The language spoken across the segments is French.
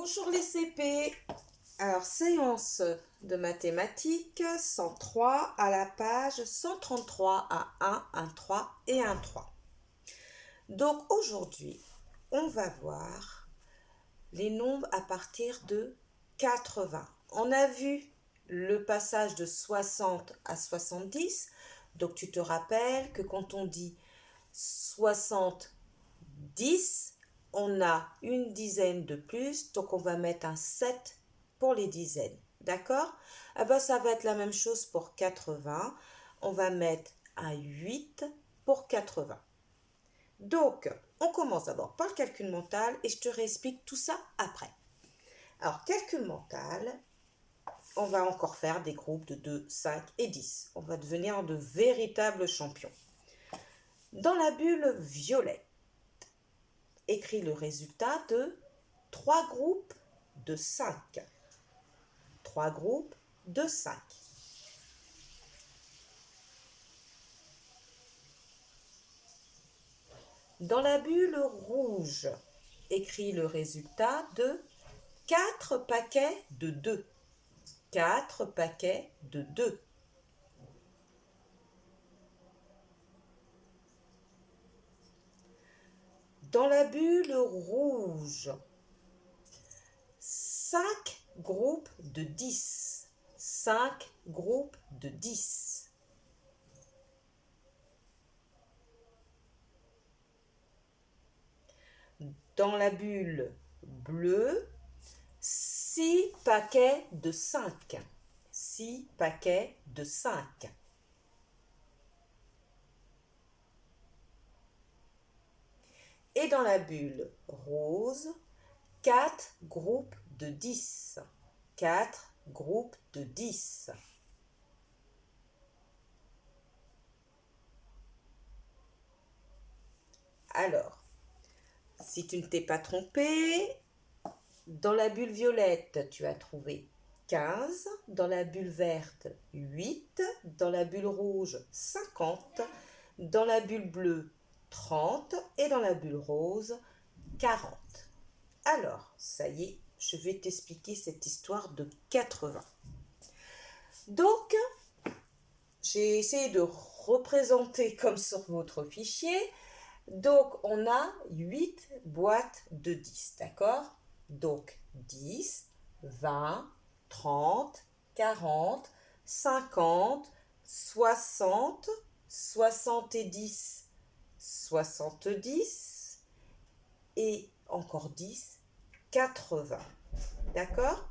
Bonjour les CP. Alors, séance de mathématiques 103 à la page 133 à 1, 3 et 3. Donc aujourd'hui, on va voir les nombres à partir de 80. On a vu le passage de 60 à 70. Donc tu te rappelles que quand on dit 70, on a une dizaine de plus, donc on va mettre un 7 pour les dizaines. D'accord? Ah ben, ça va être la même chose pour 80. On va mettre un 8 pour 80. Donc, on commence d'abord par le calcul mental et je te réexplique tout ça après. Alors, calcul mental, on va encore faire des groupes de 2, 5 et 10. On va devenir de véritables champions. Dans la bulle violette, écris le résultat de 3 groupes de 5. 3 groupes de 5. Dans la bulle rouge, écris le résultat de 4 paquets de 2. 4 paquets de 2. Dans la bulle rouge, 5 groupes de 10. 5 groupes de 10. Dans la bulle bleue, 6 paquets de 5. 6 paquets de 5. Et dans la bulle rose, 4 groupes de 10. 4 groupes de 10. Alors, si tu ne t'es pas trompé, dans la bulle violette, tu as trouvé 15, dans la bulle verte, 8, dans la bulle rouge, 50, dans la bulle bleue, 30 et dans la bulle rose, 40. Alors, ça y est, je vais t'expliquer cette histoire de 80. Donc, j'ai essayé de représenter comme sur votre fichier. Donc, on a 8 boîtes de 10, d'accord? Donc, 10, 20, 30, 40, 50, 60, 70, 70 et encore 10, 80. D'accord?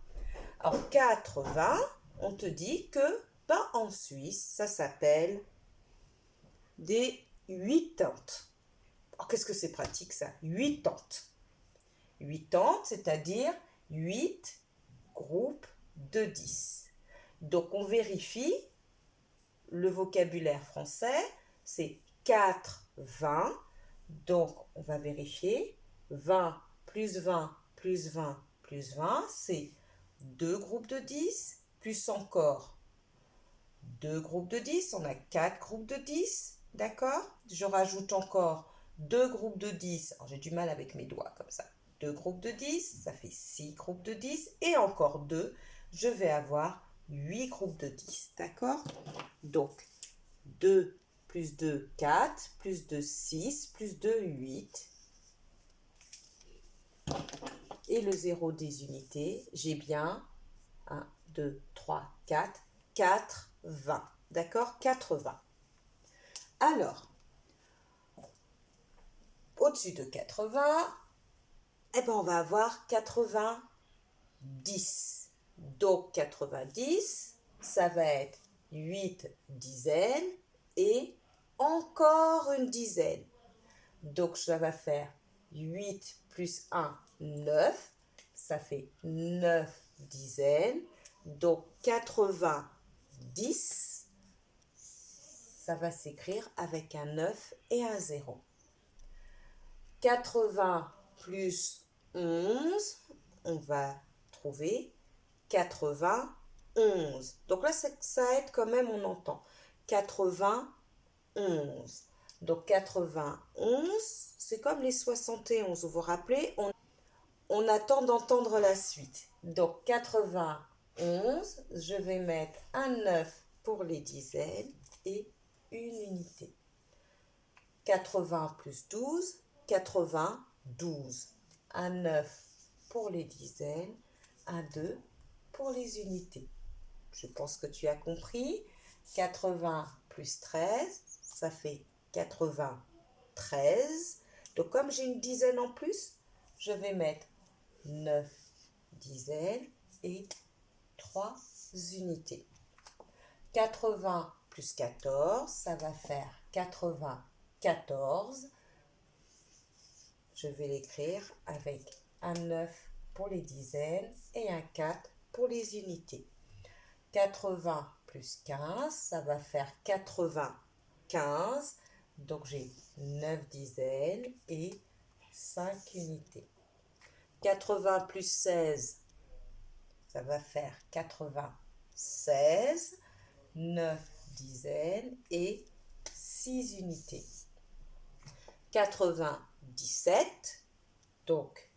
Alors, 80, on te dit que en Suisse, ça s'appelle des 80. Alors, qu'est-ce que c'est pratique ça? 80. 80, c'est-à-dire 8 groupes de 10. Donc, on vérifie le vocabulaire français, c'est 4, 20. Donc, on va vérifier 20 plus 20 plus 20 plus 20, c'est 2 groupes de 10, plus encore 2 groupes de 10, on a 4 groupes de 10, d'accord? Je rajoute encore 2 groupes de 10, alors j'ai du mal avec mes doigts comme ça, 2 groupes de 10, ça fait 6 groupes de 10, et encore 2, je vais avoir 8 groupes de 10, d'accord? Donc, 2 plus 2, 4, plus 2, 6, plus 2, 8. Et le zéro des unités, j'ai bien 1, 2, 3, 4, 80. D'accord? 80. Alors, au-dessus de 80, eh ben on va avoir 90. Donc 90, ça va être 8 dizaines et encore une dizaine. Donc ça va faire 8 plus 1, 9. Ça fait 9 dizaines. Donc 90, ça va s'écrire avec un 9 et un 0. 80 plus 11, on va trouver 91. Donc là, ça aide quand même, on entend. 91. Donc 91, c'est comme les 71. Vous vous rappelez, on attend d'entendre la suite. Donc 91, je vais mettre un 9 pour les dizaines et une unité. 80 plus 12, 92. Un 9 pour les dizaines, un 2 pour les unités. Je pense que tu as compris. 80 plus 13, ça fait 93. Donc comme j'ai une dizaine en plus, je vais mettre 9 dizaines et 3 unités. 80 plus 14, ça va faire 94. Je vais l'écrire avec un 9 pour les dizaines et un 4 pour les unités. 80 plus 15, ça va faire 95. Donc j'ai 9 dizaines et 5 unités. 80 plus 16, ça va faire 96. 9 dizaines et 6 unités. 97, donc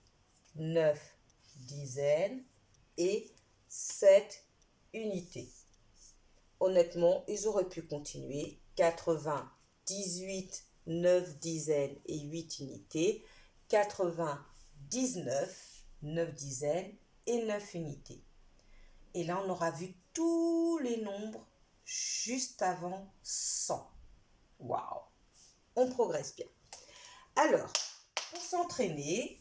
9 dizaines et 7 unités. Honnêtement, ils auraient pu continuer. 98, 9 dizaines et 8 unités. 99, 9 dizaines et 9 unités. Et là, on aura vu tous les nombres juste avant 100. Waouh! On progresse bien. Alors, pour s'entraîner,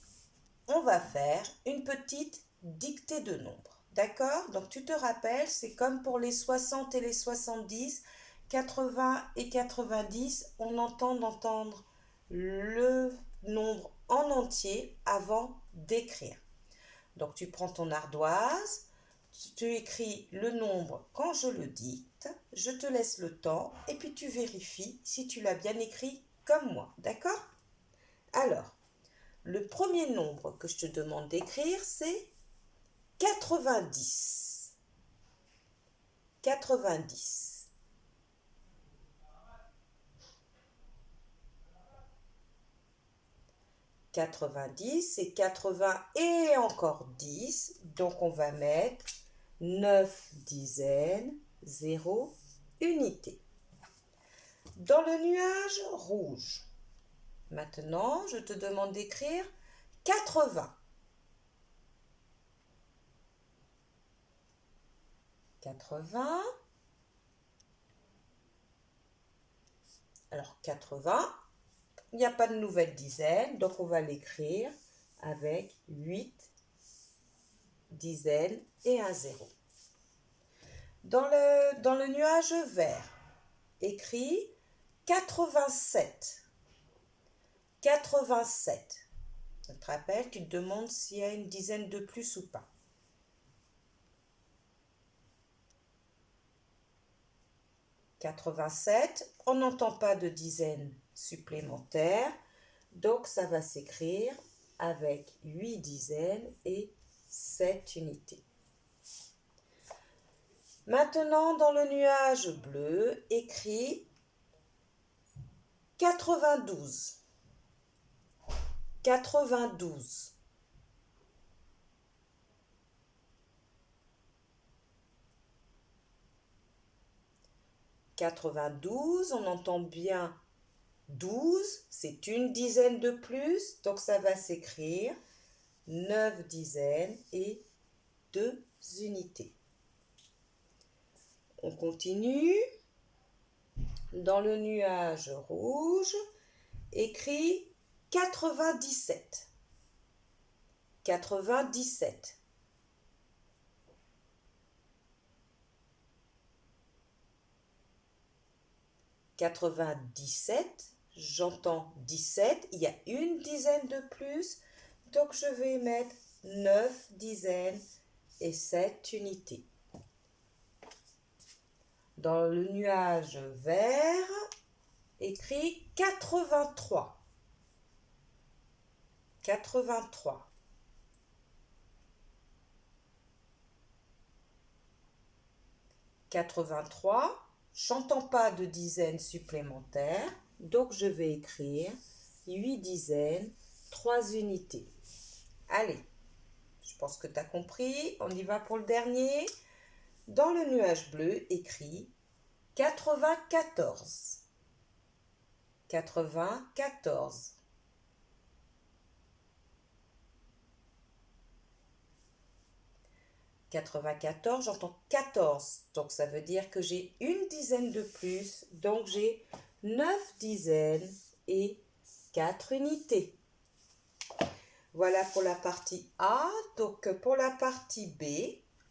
on va faire une petite dictée de nombres. D'accord? Donc, tu te rappelles, c'est comme pour les 60 et les 70, 80 et 90, on entend d'entendre le nombre en entier avant d'écrire. Donc, tu prends ton ardoise, tu écris le nombre quand je le dicte, je te laisse le temps et puis tu vérifies si tu l'as bien écrit comme moi, d'accord? Alors, le premier nombre que je te demande d'écrire, c'est 90. 90. 90, c'est 80 et encore 10, donc on va mettre 9 dizaines, 0 unité. Dans le nuage rouge, maintenant, je te demande d'écrire 80. 80. Alors, 80, il n'y a pas de nouvelle dizaine, donc on va l'écrire avec 8 dizaines et un 0. Dans le nuage vert, écrit 87. 87. Tu te rappelles, tu te demandes s'il y a une dizaine de plus ou pas. 87, on n'entend pas de dizaines supplémentaires, donc ça va s'écrire avec 8 dizaines et 7 unités. Maintenant, dans le nuage bleu, écrit 92. 92. 92, on entend bien 12, c'est une dizaine de plus, donc ça va s'écrire 9 dizaines et 2 unités. On continue. Dans le nuage rouge, écrit 97. 97. 97, j'entends 17, il y a une dizaine de plus, donc je vais mettre 9 dizaines et 7 unités. Dans le nuage vert, écrit 83. 83. 83. J'entends pas de dizaines supplémentaires, donc je vais écrire 8 dizaines, 3 unités. Allez, pense que tu as compris. On y va pour le dernier. Dans le nuage bleu, écrit 94. 94. 94, j'entends 14. Donc ça veut dire que j'ai une dizaine de plus. Donc j'ai 9 dizaines et 4 unités. Voilà pour la partie A. Donc pour la partie B,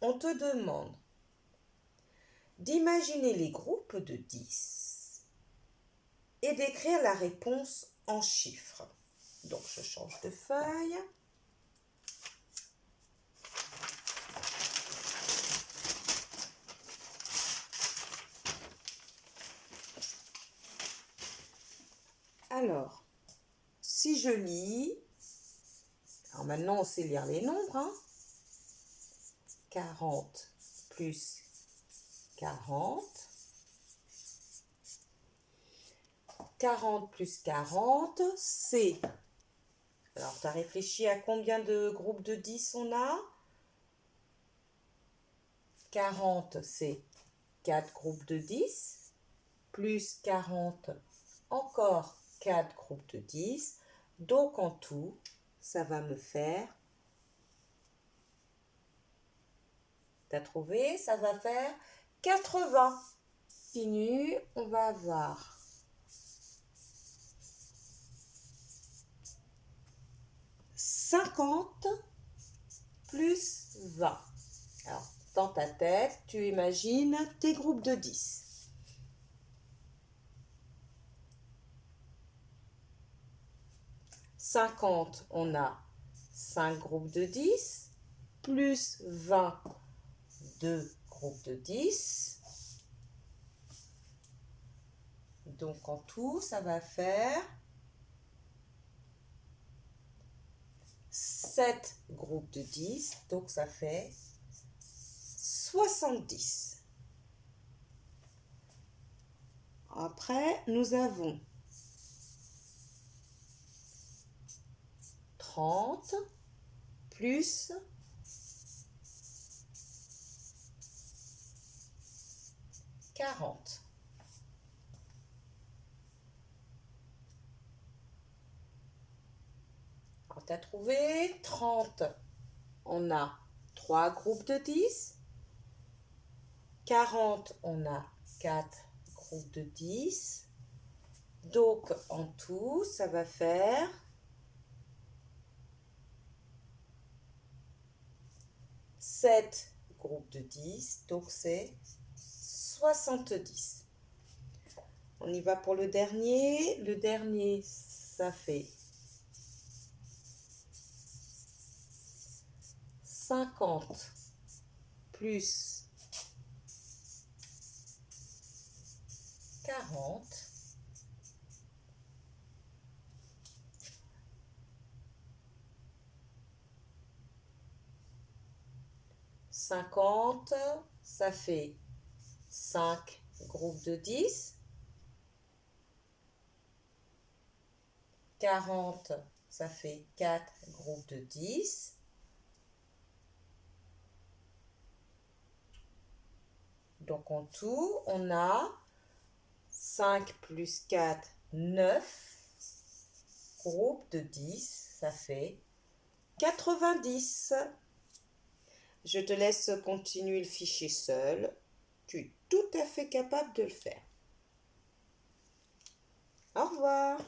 on te demande d'imaginer les groupes de 10 et d'écrire la réponse en chiffres. Donc je change de feuille. Alors, si je lis, alors maintenant on sait lire les nombres, hein. 40 plus 40. 40 plus 40, c'est... Alors, tu as réfléchi à combien de groupes de 10 on a? 40, c'est 4 groupes de 10. Plus 40, encore 4 groupes de 10. Donc, en tout, ça va me faire... Tu as trouvé? Ça va faire 80. Continue, on va avoir 50 plus 20. Alors, dans ta tête, tu imagines tes groupes de 10. « 50, on a 5 groupes de 10, plus 20, 2 groupes de 10. Donc, en tout, ça va faire 7 groupes de 10, donc ça fait 70. Après, nous avons 30 plus 40. Alors, tu as trouvé 30. On a 3 groupes de 10. 40, on a 4 groupes de 10. Donc, en tout, ça va faire 7 groupes de 10. Donc, c'est 70. On y va pour le dernier. Le dernier, ça fait 50 plus 40. Ça fait 5 groupes de 10. 40, ça fait 4 groupes de 10. Donc en tout, on a 5 plus 4, 9 groupes de 10. Ça fait 90. Je te laisse continuer le fichier seul. Tu es tout à fait capable de le faire. Au revoir.